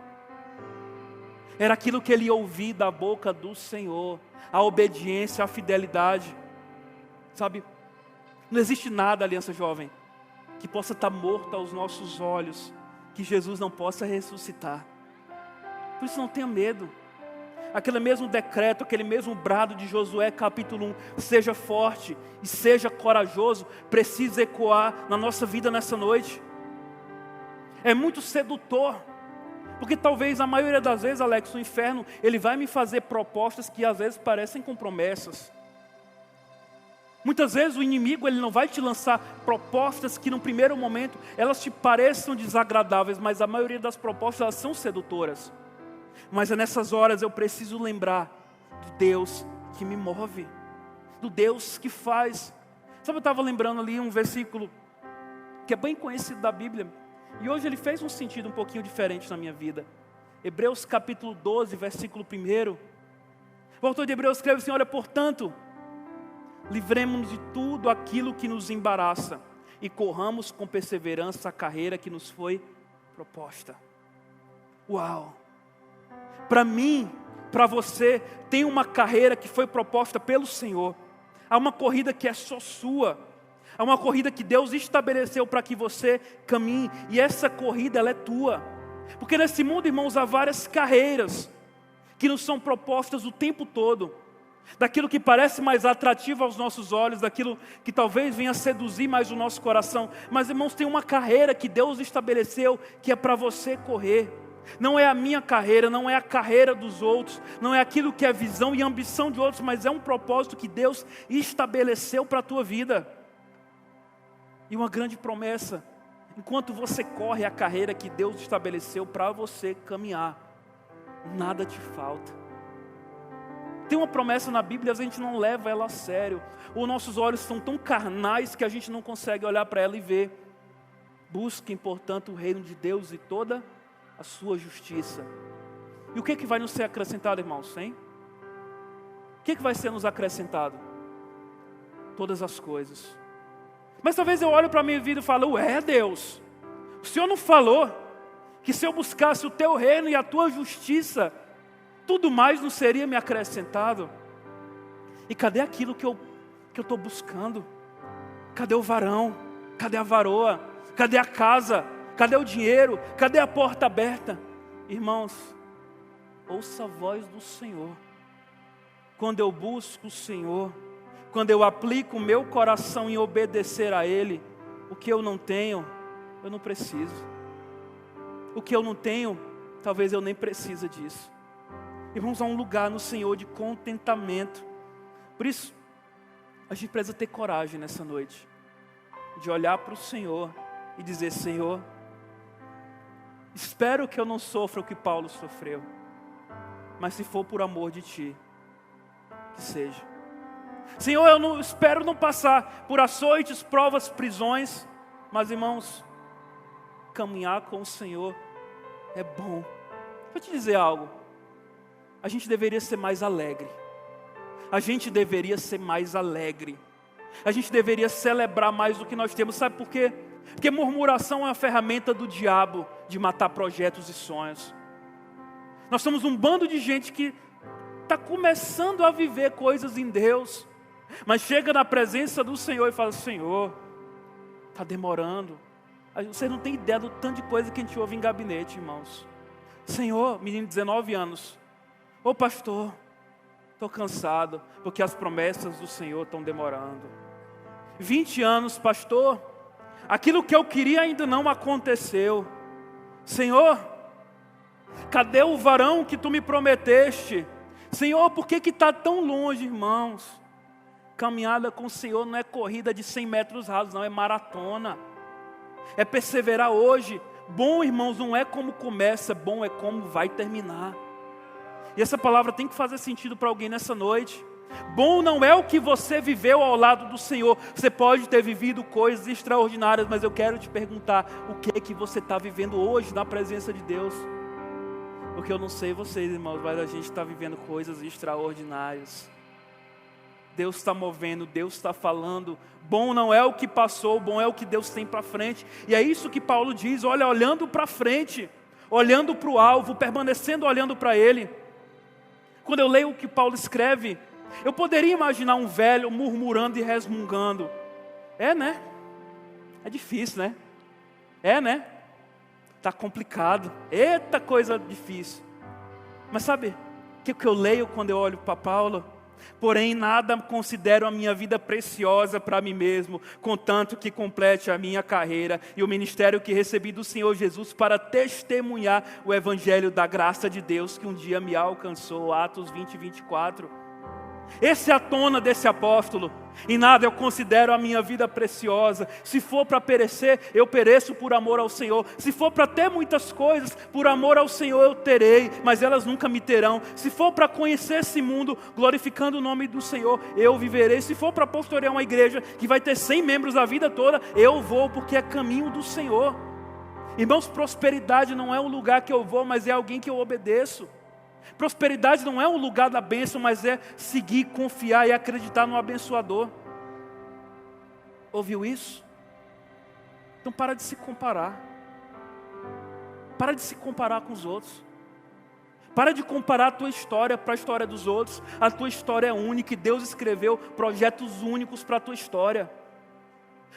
Era aquilo que ele ouvia da boca do Senhor, a obediência, a fidelidade. Sabe, não existe nada, Aliança Jovem, que possa estar morto aos nossos olhos, que Jesus não possa ressuscitar. Por isso não tenha medo. Aquele mesmo decreto, aquele mesmo brado de Josué capítulo 1, seja forte e seja corajoso, precisa ecoar na nossa vida nessa noite. É muito sedutor, porque talvez a maioria das vezes, Alex, o inferno, ele vai me fazer propostas que às vezes parecem com promessas. Muitas vezes o inimigo, ele não vai te lançar propostas que no primeiro momento elas te pareçam desagradáveis, mas a maioria das propostas elas são sedutoras. Mas é nessas horas eu preciso lembrar do Deus que me move, do Deus que faz. Sabe, eu estava lembrando ali um versículo que é bem conhecido da Bíblia, e hoje ele fez um sentido um pouquinho diferente na minha vida. Hebreus capítulo 12, versículo 1. O autor de Hebreus escreve assim: olha, portanto, livremos-nos de tudo aquilo que nos embaraça e corramos com perseverança a carreira que nos foi proposta. Uau! Para mim, para você, tem uma carreira que foi proposta pelo Senhor. Há uma corrida que é só sua. Há uma corrida que Deus estabeleceu para que você caminhe. E essa corrida, ela é tua. Porque nesse mundo, irmãos, há várias carreiras que nos são propostas o tempo todo. Daquilo que parece mais atrativo aos nossos olhos, daquilo que talvez venha seduzir mais o nosso coração. Mas, irmãos, tem uma carreira que Deus estabeleceu que é para você correr. Não é a minha carreira, não é a carreira dos outros, não é aquilo que é visão e ambição de outros, mas é um propósito que Deus estabeleceu para a tua vida. E uma grande promessa: enquanto você corre a carreira que Deus estabeleceu para você caminhar, nada te falta. Tem uma promessa na Bíblia, a gente não leva ela a sério. Os nossos olhos são tão carnais que a gente não consegue olhar para ela e ver. Busquem, portanto, o reino de Deus e toda a sua justiça. E o que vai nos ser acrescentado, irmãos? Hein? O que vai ser nos acrescentado? Todas as coisas. Mas talvez eu olhe para a minha vida e falo: ué, Deus, o Senhor não falou que se eu buscasse o teu reino e a tua justiça, tudo mais não seria me acrescentado? E cadê aquilo que eu estou buscando? Cadê o varão? Cadê a varoa? Cadê a casa? Cadê o dinheiro? Cadê a porta aberta? Irmãos, ouça a voz do Senhor. Quando eu busco o Senhor, quando eu aplico o meu coração em obedecer a Ele, o que eu não tenho, eu não preciso. O que eu não tenho, talvez eu nem precise disso. Irmãos, há um lugar no Senhor de contentamento. Por isso, a gente precisa ter coragem nessa noite, de olhar para o Senhor e dizer: Senhor, espero que eu não sofra o que Paulo sofreu, mas se for por amor de Ti, que seja. Senhor, eu espero não passar por açoites, provas, prisões, mas, irmãos, caminhar com o Senhor é bom. Vou te dizer algo: a gente deveria ser mais alegre. A gente deveria ser mais alegre. A gente deveria celebrar mais do que nós temos. Sabe por quê? Porque murmuração é uma ferramenta do diabo de matar projetos e sonhos. Nós somos um bando de gente que está começando a viver coisas em Deus, mas chega na presença do Senhor e fala: Senhor, está demorando. Vocês não têm ideia do tanto de coisa que a gente ouve em gabinete, irmãos. Senhor, menino de 19 anos, ô pastor, estou cansado, porque as promessas do Senhor estão demorando. 20 anos, pastor, aquilo que eu queria ainda não aconteceu. Senhor, cadê o varão que tu me prometeste? Senhor, por que está tão longe, irmãos? Caminhada com o Senhor não é corrida de 100 metros rasos, não, é maratona. É perseverar hoje. Bom, irmãos, não é como começa, bom é como vai terminar. E essa palavra tem que fazer sentido para alguém nessa noite. Bom não é o que você viveu ao lado do Senhor. Você pode ter vivido coisas extraordinárias, mas eu quero te perguntar, o que é que você está vivendo hoje na presença de Deus? Porque eu não sei vocês, irmãos, mas a gente está vivendo coisas extraordinárias. Deus está movendo, Deus está falando. Bom não é o que passou, bom é o que Deus tem para frente. E é isso que Paulo diz, olha, olhando para frente, olhando para o alvo, permanecendo olhando para Ele. Quando eu leio o que Paulo escreve, eu poderia imaginar um velho murmurando e resmungando. É, né? É difícil, né? É, né? Está complicado. Eita, coisa difícil. Mas sabe o que eu leio quando eu olho para Paulo? Porém, nada considero a minha vida preciosa para mim mesmo, contanto que complete a minha carreira e o ministério que recebi do Senhor Jesus para testemunhar o evangelho da graça de Deus que um dia me alcançou. Atos 20, 24. Esse é a tona desse apóstolo. Em nada eu considero a minha vida preciosa. Se for para perecer, eu pereço por amor ao Senhor. Se for para ter muitas coisas, por amor ao Senhor eu terei, mas elas nunca me terão. Se for para conhecer esse mundo, glorificando o nome do Senhor, eu viverei. Se for para pastorear uma igreja que vai ter 100 membros a vida toda, eu vou, porque é caminho do Senhor. Irmãos, prosperidade não é um lugar que eu vou, mas é alguém que eu obedeço. Prosperidade não é um lugar da bênção, mas é seguir, confiar e acreditar no abençoador. Ouviu isso? Então para de se comparar. Para de se comparar com os outros. Para de comparar a tua história para a história dos outros. A tua história é única e Deus escreveu projetos únicos para a tua história.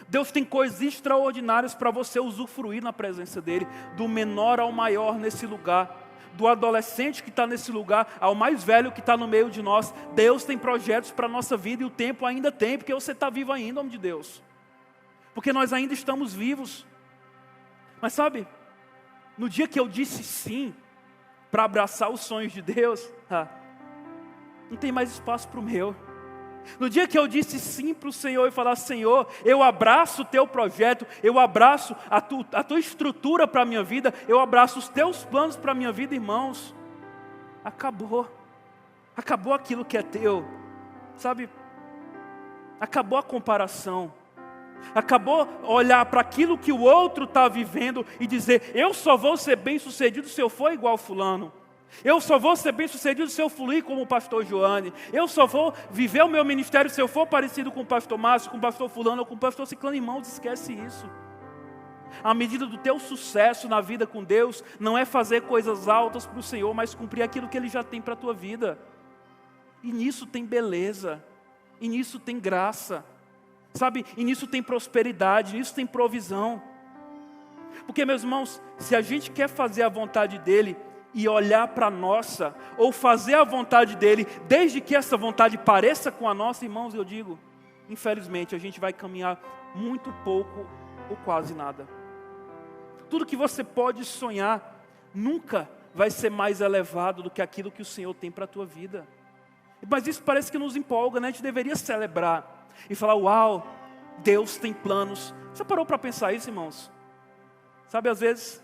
Deus tem coisas extraordinárias para você usufruir na presença dEle. Do menor ao maior nesse lugar. Do adolescente que está nesse lugar ao mais velho que está no meio de nós. Deus tem projetos para a nossa vida e o tempo ainda tem, porque você está vivo ainda, homem de Deus. Porque nós ainda estamos vivos. Mas sabe, no dia que eu disse sim para abraçar os sonhos de Deus, não tem mais espaço para o meu. No dia que eu disse sim para o Senhor e falar, Senhor, eu abraço o teu projeto, eu abraço a tua estrutura para a minha vida, eu abraço os teus planos para a minha vida, irmãos, acabou aquilo que é teu, sabe, acabou a comparação, acabou olhar para aquilo que o outro está vivendo e dizer, eu só vou ser bem sucedido se eu for igual fulano. Eu só vou ser bem sucedido se eu fluir como o pastor Joane. Eu só vou viver o meu ministério se eu for parecido com o pastor Márcio, com o pastor fulano ou com o pastor Ciclano. Irmãos, esquece isso. A medida do teu sucesso na vida com Deus não é fazer coisas altas para o Senhor, mas cumprir aquilo que Ele já tem para a tua vida. E nisso tem beleza, e nisso tem graça, sabe? E nisso tem prosperidade, nisso tem provisão. Porque, meus irmãos, se a gente quer fazer a vontade dEle, e olhar para a nossa, ou fazer a vontade dEle, desde que essa vontade pareça com a nossa, irmãos, eu digo, infelizmente, a gente vai caminhar muito pouco ou quase nada. Tudo que você pode sonhar, nunca vai ser mais elevado do que aquilo que o Senhor tem para a tua vida. Mas isso parece que nos empolga, né? A gente deveria celebrar e falar, uau, Deus tem planos. Você parou para pensar isso, irmãos? Sabe, às vezes,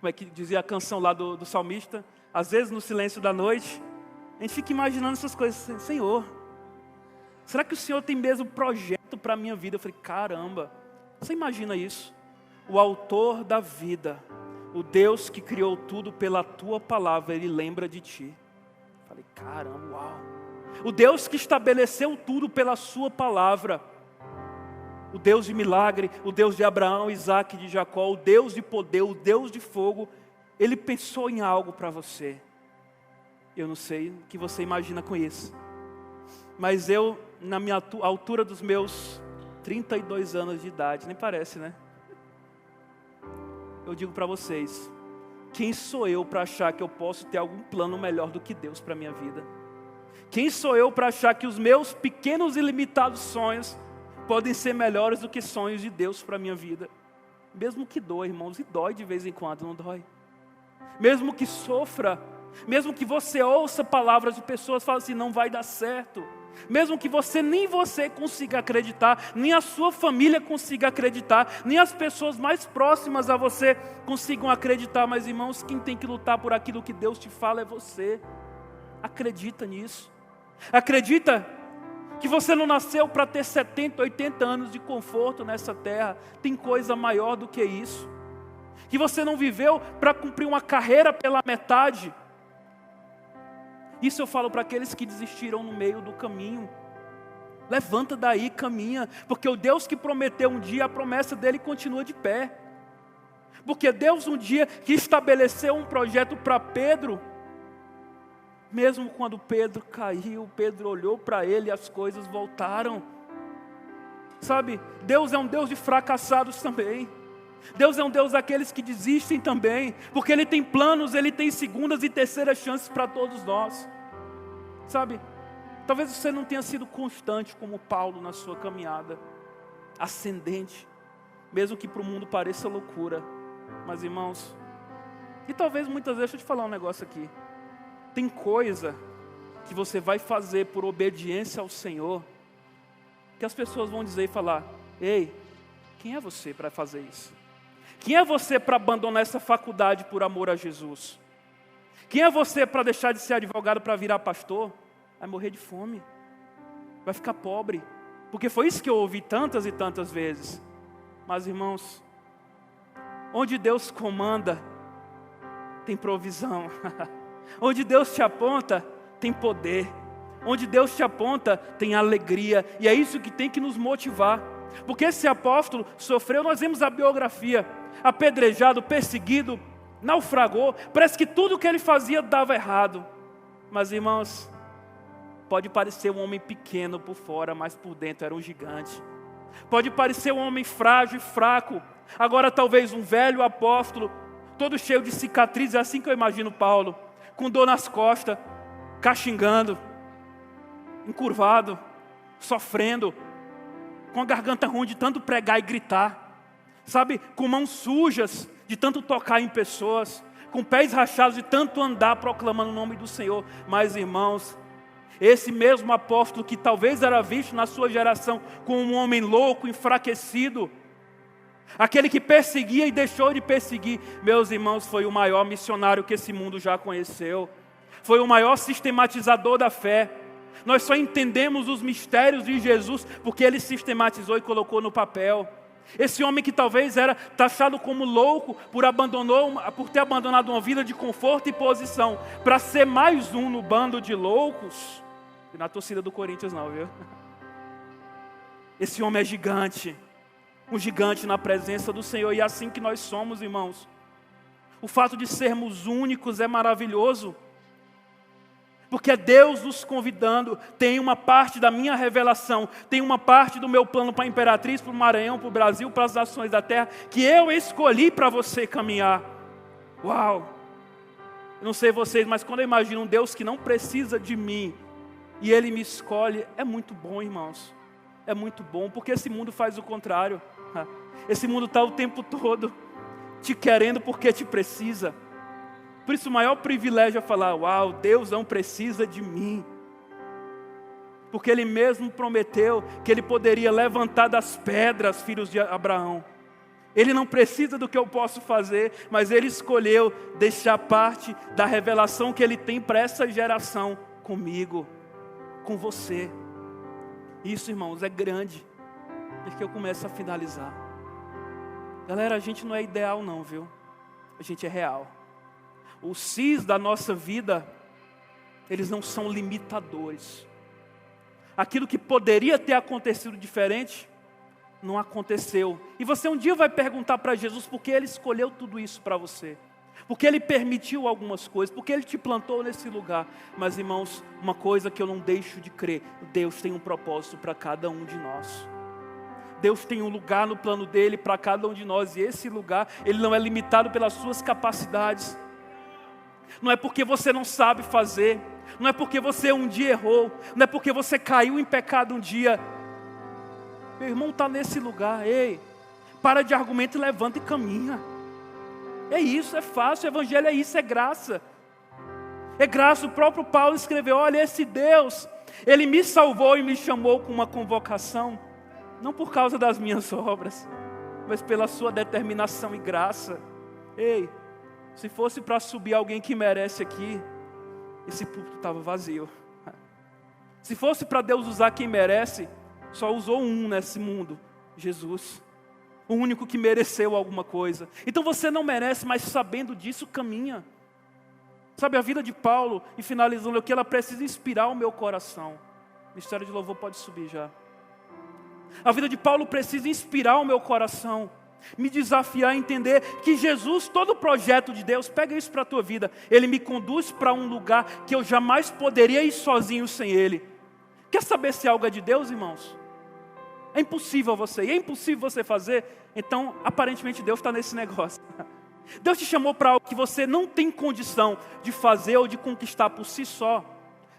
como é que dizia a canção lá do salmista, às vezes no silêncio da noite, a gente fica imaginando essas coisas, Senhor, será que o Senhor tem mesmo projeto para a minha vida? Eu falei, caramba, você imagina isso? O autor da vida, o Deus que criou tudo pela tua palavra, Ele lembra de ti. Eu falei, caramba, uau. O Deus que estabeleceu tudo pela sua palavra, o Deus de milagre, o Deus de Abraão, Isaac, de Jacó, o Deus de poder, o Deus de fogo, Ele pensou em algo para você. Eu não sei o que você imagina com isso. Mas eu, na minha altura dos meus 32 anos de idade, nem parece, né? Eu digo para vocês, quem sou eu para achar que eu posso ter algum plano melhor do que Deus para a minha vida? Quem sou eu para achar que os meus pequenos e limitados sonhos podem ser melhores do que sonhos de Deus para a minha vida? Mesmo que doa, irmãos, e dói de vez em quando, não dói? Mesmo que sofra, mesmo que você ouça palavras de pessoas que falam assim, não vai dar certo. Mesmo que nem você consiga acreditar, nem a sua família consiga acreditar, nem as pessoas mais próximas a você consigam acreditar. Mas, irmãos, quem tem que lutar por aquilo que Deus te fala é você. Acredita nisso. Acredita que você não nasceu para ter 70, 80 anos de conforto nessa terra. Tem coisa maior do que isso. Que você não viveu para cumprir uma carreira pela metade. Isso eu falo para aqueles que desistiram no meio do caminho. Levanta daí, caminha, porque o Deus que prometeu um dia, a promessa dele continua de pé. Porque Deus um dia que estabeleceu um projeto para Pedro, mesmo quando Pedro caiu, Pedro olhou para ele e as coisas voltaram. Sabe, Deus é um Deus de fracassados também. Deus é um Deus daqueles que desistem também, porque Ele tem planos, Ele tem segundas e terceiras chances para todos nós. Sabe, talvez você não tenha sido constante como Paulo na sua caminhada, ascendente, mesmo que para o mundo pareça loucura. Mas, irmãos, e talvez muitas vezes, deixa eu te falar um negócio aqui, tem coisa que você vai fazer por obediência ao Senhor, que as pessoas vão dizer e falar: ei, quem é você para fazer isso? Quem é você para abandonar essa faculdade por amor a Jesus? Quem é você para deixar de ser advogado para virar pastor? Vai morrer de fome, vai ficar pobre, porque foi isso que eu ouvi tantas e tantas vezes. Mas, irmãos, onde Deus comanda, tem provisão. Onde Deus te aponta, tem poder. Onde Deus te aponta, tem alegria. E é isso que tem que nos motivar. Porque esse apóstolo sofreu, nós vemos a biografia, apedrejado, perseguido, naufragou. Parece que tudo que ele fazia dava errado. Mas, irmãos, pode parecer um homem pequeno por fora, mas por dentro era um gigante. Pode parecer um homem frágil e fraco. Agora talvez um velho apóstolo, todo cheio de cicatrizes, é assim que eu imagino Paulo, com dor nas costas, caxingando, encurvado, sofrendo, com a garganta ruim de tanto pregar e gritar, sabe, com mãos sujas de tanto tocar em pessoas, com pés rachados de tanto andar proclamando o nome do Senhor. Mas, irmãos, esse mesmo apóstolo que talvez era visto na sua geração como um homem louco, enfraquecido, aquele que perseguia e deixou de perseguir, meus irmãos, foi o maior missionário que esse mundo já conheceu, foi o maior sistematizador da fé. Nós só entendemos os mistérios de Jesus porque Ele sistematizou e colocou no papel. Esse homem que talvez era taxado como louco por ter abandonado uma vida de conforto e posição, para ser mais um no bando de loucos. E na torcida do Corinthians não, viu? Esse homem é gigante, um gigante na presença do Senhor. E é assim que nós somos, irmãos. O fato de sermos únicos é maravilhoso, porque é Deus nos convidando. Tem uma parte da minha revelação, tem uma parte do meu plano para a Imperatriz, para o Maranhão, para o Brasil, para as nações da terra, que eu escolhi para você caminhar. Uau! Eu não sei vocês, mas quando eu imagino um Deus que não precisa de mim, e Ele me escolhe, é muito bom, irmãos. É muito bom, porque esse mundo faz o contrário. Esse mundo está o tempo todo te querendo porque te precisa. Por isso o maior privilégio é falar: uau, Deus não precisa de mim. Porque Ele mesmo prometeu que Ele poderia levantar das pedras filhos de Abraão. Ele não precisa do que eu posso fazer, mas Ele escolheu deixar parte da revelação que Ele tem para essa geração comigo, com você. Isso, irmãos, é grande. Porque eu começo a finalizar. Galera, a gente não é ideal não, viu? A gente é real. Os sis da nossa vida, eles não são limitadores. Aquilo que poderia ter acontecido diferente, não aconteceu. E você um dia vai perguntar para Jesus por que Ele escolheu tudo isso para você. Porque Ele permitiu algumas coisas, porque Ele te plantou nesse lugar. Mas, irmãos, uma coisa que eu não deixo de crer: Deus tem um propósito para cada um de nós. Deus tem um lugar no plano dEle para cada um de nós. E esse lugar, Ele não é limitado pelas suas capacidades. Não é porque você não sabe fazer, não é porque você um dia errou, não é porque você caiu em pecado um dia. Meu irmão está nesse lugar. Ei, para de argumento e levanta e caminha. É isso, é fácil, o evangelho é isso, é graça. É graça. O próprio Paulo escreveu: olha, esse Deus Ele me salvou e me chamou com uma convocação, não por causa das minhas obras, mas pela sua determinação e graça. Ei, se fosse para subir alguém que merece aqui, esse púlpito estava vazio. Se fosse para Deus usar quem merece, só usou um nesse mundo, Jesus. O único que mereceu alguma coisa. Então você não merece, mas sabendo disso, caminha. Sabe, a vida de Paulo, e finalizando aqui, ela precisa inspirar o meu coração. O Ministério de Louvor pode subir já. A vida de Paulo precisa inspirar o meu coração, me desafiar a entender que Jesus, todo o projeto de Deus, pega isso para a tua vida, Ele me conduz para um lugar que eu jamais poderia ir sozinho sem Ele. Quer saber se algo é de Deus, irmãos? É impossível você, e é impossível você fazer, então aparentemente Deus está nesse negócio. Deus te chamou para algo que você não tem condição de fazer ou de conquistar por si só.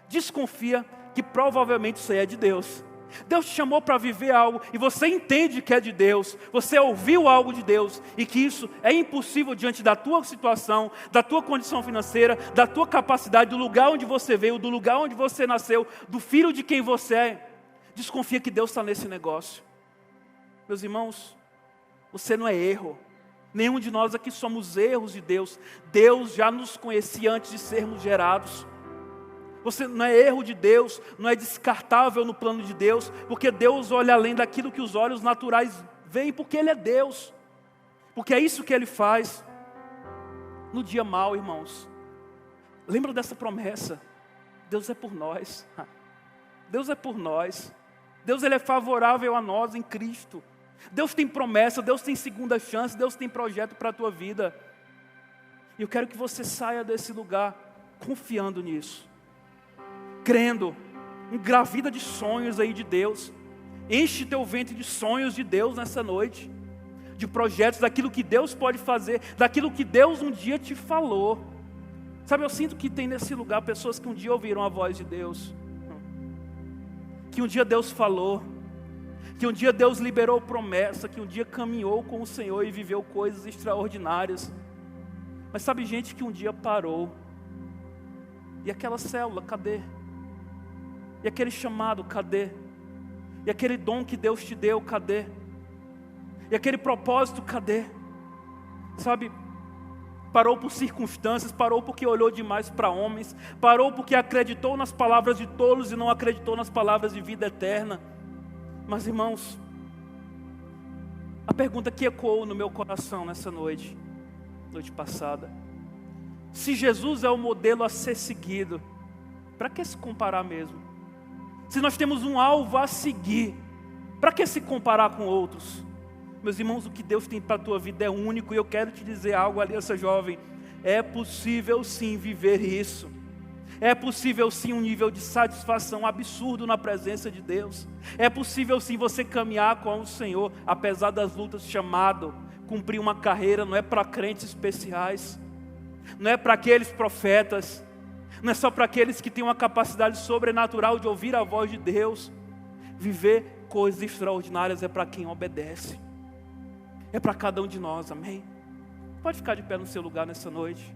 Desconfia que provavelmente isso aí é de Deus. Deus te chamou para viver algo e você entende que é de Deus, você ouviu algo de Deus e que isso é impossível diante da tua situação, da tua condição financeira, da tua capacidade, do lugar onde você veio, do lugar onde você nasceu, do filho de quem você é. Desconfia que Deus está nesse negócio. Meus irmãos, você não é erro. Nenhum de nós aqui somos erros de Deus. Deus já nos conhecia antes de sermos gerados. Você não é erro de Deus, não é descartável no plano de Deus, porque Deus olha além daquilo que os olhos naturais veem, porque Ele é Deus. Porque é isso que Ele faz. No dia mau, irmãos, lembra dessa promessa? Deus é por nós. Deus é por nós. Deus, Ele é favorável a nós em Cristo. Deus tem promessa, Deus tem segunda chance, Deus tem projeto para a tua vida. E eu quero que você saia desse lugar confiando nisso, crendo, engravida de sonhos aí de Deus. Enche teu ventre de sonhos de Deus nessa noite, de projetos, daquilo que Deus pode fazer, daquilo que Deus um dia te falou. Sabe, eu sinto que tem nesse lugar pessoas que um dia ouviram a voz de Deus, que um dia Deus falou, que um dia Deus liberou promessa, que um dia caminhou com o Senhor e viveu coisas extraordinárias. Mas sabe, gente que um dia parou. E aquela célula, cadê? E aquele chamado, cadê? E aquele dom que Deus te deu, cadê? E aquele propósito, cadê? Sabe, parou por circunstâncias, parou porque olhou demais para homens, parou porque acreditou nas palavras de tolos e não acreditou nas palavras de vida eterna. Mas, irmãos, a pergunta que ecoou no meu coração nessa noite passada: se Jesus é o modelo a ser seguido, para que se comparar mesmo? Se nós temos um alvo a seguir, para que se comparar com outros? Meus irmãos, o que Deus tem para a tua vida é único, e eu quero te dizer algo, Aliança Jovem: é possível sim viver isso. É possível sim um nível de satisfação absurdo na presença de Deus. É possível sim você caminhar com o Senhor, apesar das lutas. Chamado, cumprir uma carreira, não é para crentes especiais, não é para aqueles profetas, não é só para aqueles que têm uma capacidade sobrenatural de ouvir a voz de Deus. Viver coisas extraordinárias é para quem obedece. É para cada um de nós, amém? Pode ficar de pé no seu lugar nessa noite.